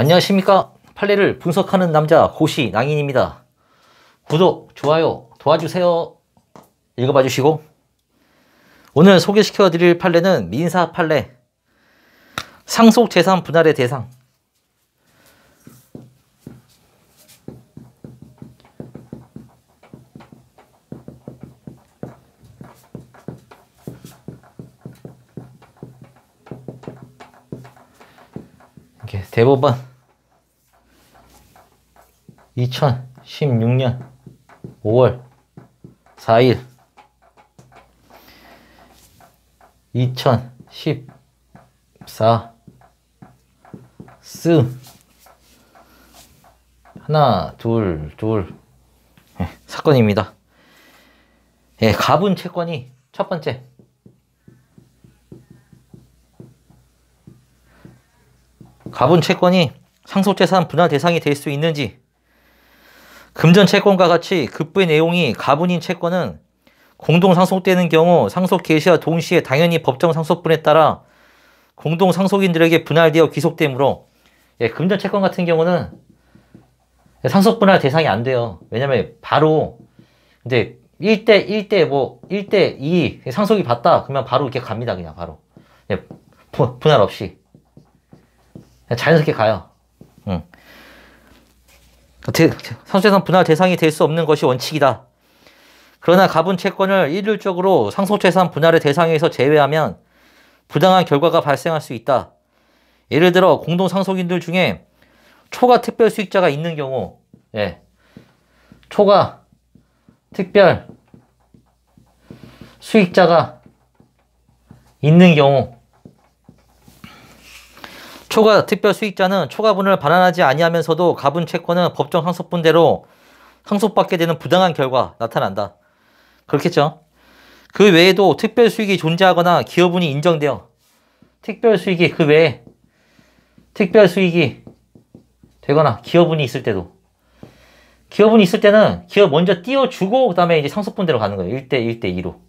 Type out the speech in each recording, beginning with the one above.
안녕하십니까. 판례를 분석하는 남자 고시 낭인입니다. 구독, 좋아요 도와주세요. 읽어봐 주시고, 오늘 소개시켜 드릴 판례는 민사 판례, 상속재산 분할의 대상. 이렇게 대법원 2016년 5월 4일 2014 쓰 하나 둘 사건입니다. 예, 가분 채권이 첫 번째, 가분 채권이 상속재산 분할 대상이 될 수 있는지. 금전 채권과 같이 급부의 내용이 가분인 채권은 공동 상속되는 경우 상속 개시와 동시에 당연히 법정 상속분에 따라 공동 상속인들에게 분할되어 귀속되므로, 예, 금전 채권 같은 경우는 상속 분할 대상이 안 돼요. 왜냐면 바로 이제 1대 2 상속이 받다 그러면 바로 이렇게 갑니다. 그냥 바로, 예, 분할 없이 그냥 자연스럽게 가요. 상속재산 분할 대상이 될 수 없는 것이 원칙이다. 그러나 가분 채권을 일률적으로 상속재산 분할의 대상에서 제외하면 부당한 결과가 발생할 수 있다. 예를 들어 공동 상속인들 중에 초과 특별 수익자가 있는 경우, 예, 초과 특별 수익자가 있는 경우, 초과 특별 수익자는 초과분을 반환하지 아니하면서도 가분 채권은 법정 상속분대로 상속받게 되는 부당한 결과 나타난다. 그렇겠죠? 그 외에도 특별 수익이 존재하거나 기여분이 인정되어, 특별 수익이 그 외에 특별 수익이 되거나 기여분이 있을 때도, 기여분이 있을 때는 기여 먼저 띄워주고 그 다음에 이제 상속분대로 가는 거예요. 1대2로.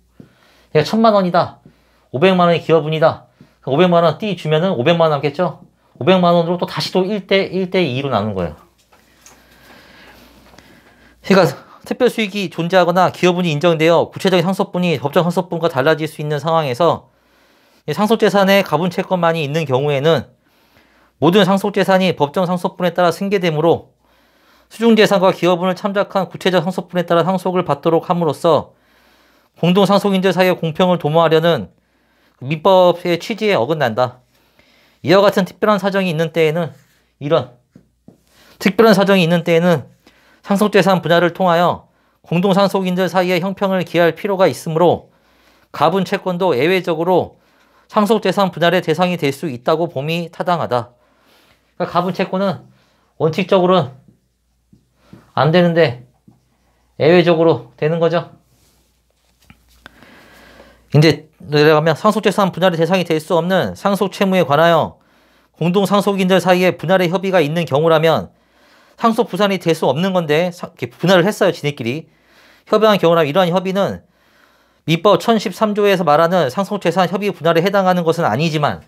내가 1000만 원이다. 500만 원이 기여분이다. 500만 원 띄주면은 500만 원 남겠죠? 500만 원으로 또 다시 또 1대2로 나눈 거예요. 그러니까 특별 수익이 존재하거나 기여분이 인정되어 구체적인 상속분이 법정 상속분과 달라질 수 있는 상황에서 상속재산에 가분 채권만이 있는 경우에는 모든 상속재산이 법정 상속분에 따라 승계되므로 수중재산과 기여분을 참작한 구체적 상속분에 따라 상속을 받도록 함으로써 공동 상속인들 사이의 공평을 도모하려는 민법의 취지에 어긋난다. 이와 같은 특별한 사정이 있는 때에는, 이런 특별한 사정이 있는 때에는 상속재산 분할을 통하여 공동 상속인들 사이의 형평을 기할 필요가 있으므로 가분 채권도 예외적으로 상속재산 분할의 대상이 될 수 있다고 봄이 타당하다. 그러니까 가분 채권은 원칙적으로는 안 되는데 예외적으로 되는 거죠. 이제 내려가면 상속재산 분할의 대상이 될 수 없는 상속채무에 관하여 공동 상속인들 사이에 분할의 협의가 있는 경우라면 상속 부산이 될 수 없는 건데 분할을 했어요. 지네끼리 협의한 경우라면 이러한 협의는 민법 1013조에서 말하는 상속재산 협의 분할에 해당하는 것은 아니지만,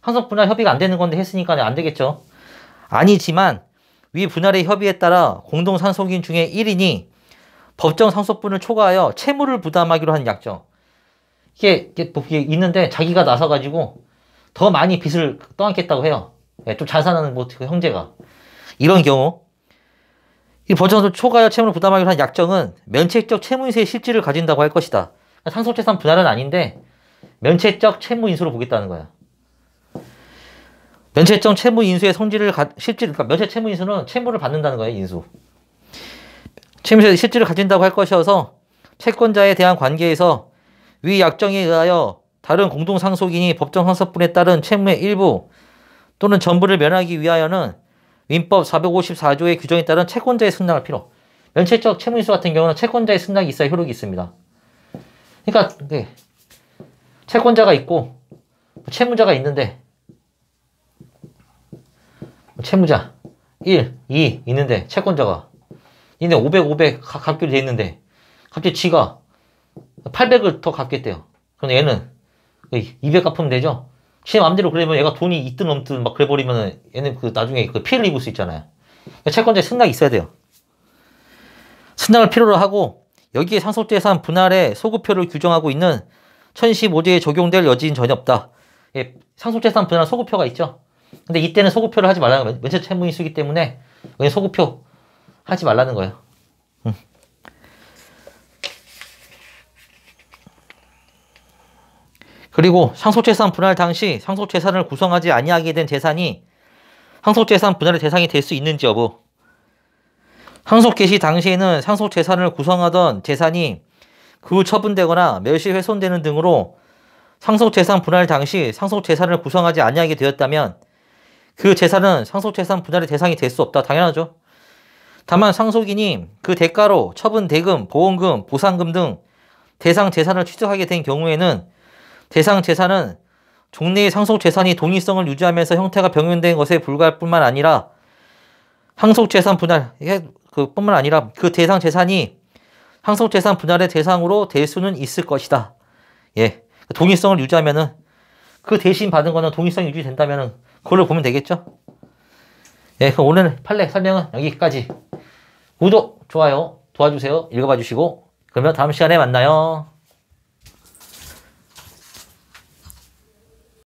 상속 분할 협의가 안 되는 건데 했으니까 안 되겠죠. 아니지만 위 분할의 협의에 따라 공동 상속인 중에 1인이 법정 상속분을 초과하여 채무를 부담하기로 한 약정. 이게 있는데 자기가 나서가지고 더 많이 빚을 떠안겠다고 해요. 예, 좀 잘 사는 형제가. 이런 경우, 이 법정 초과하여 채무를 부담하기로 한 약정은 면책적 채무인수의 실질을 가진다고 할 것이다. 상속재산 분할은 아닌데 면책적 채무인수로 보겠다는 거야. 면책적 채무인수의 실질, 그러니까 면책 채무인수는 채무를 받는다는 거예요. 인수. 채무인수의 실질을 가진다고 할 것이어서 채권자에 대한 관계에서 위 약정에 의하여 다른 공동상속인이 법정 상속분에 따른 채무의 일부 또는 전부를 면하기 위하여는 민법 454조의 규정에 따른 채권자의 승낙을 필요. 면책적 채무인수 같은 경우는 채권자의 승낙이 있어야 효력이 있습니다. 그러니까 채권자가 있고 채무자가 있는데, 채무자 1, 2 있는데 채권자가 얘네 500 갚기로 돼 있는데 갑자기 지가 800을 더 갚겠대요. 그럼 얘는 200 갚으면 되죠? 지 마음대로 그러면 얘가 돈이 있든 없든 막 그래버리면은 얘는 그 나중에 그 피해를 입을 수 있잖아요. 그러니까 채권자에 승낙이 있어야 돼요. 승낙을 필요로 하고 여기에 상속재산 분할의 소급표를 규정하고 있는 1015조에 적용될 여지는 전혀 없다. 예, 상속재산 분할 소급표가 있죠. 근데 이때는 소급표를 하지 말라는 거예요. 면책 채무인 수기 때문에 여기 소급표 하지 말라는 거예요. 그리고 상속재산 분할 당시 상속재산을 구성하지 아니하게 된 재산이 상속재산 분할의 대상이 될 수 있는지 여부. 상속 개시 당시에는 상속재산을 구성하던 재산이 그 후 처분되거나 멸시 훼손되는 등으로 상속재산 분할 당시 상속재산을 구성하지 아니하게 되었다면 그 재산은 상속재산 분할의 대상이 될 수 없다. 당연하죠. 다만 상속인이 그 대가로 처분 대금, 보험금, 보상금 등 대상 재산을 취득하게 된 경우에는 대상 재산은 종래의 상속재산이 동일성을 유지하면서 형태가 변경된 것에 불과할 뿐만 아니라 상속재산 분할, 뿐만 아니라 그 대상 재산이 상속재산 분할의 대상으로 될 수는 있을 것이다. 예. 동일성을 유지하면은 그 대신 받은 거는 동일성이 유지된다면은 그걸로 보면 되겠죠? 예. 그럼 오늘 판례 설명은 여기까지. 구독, 좋아요 도와주세요. 읽어봐 주시고 그러면 다음 시간에 만나요.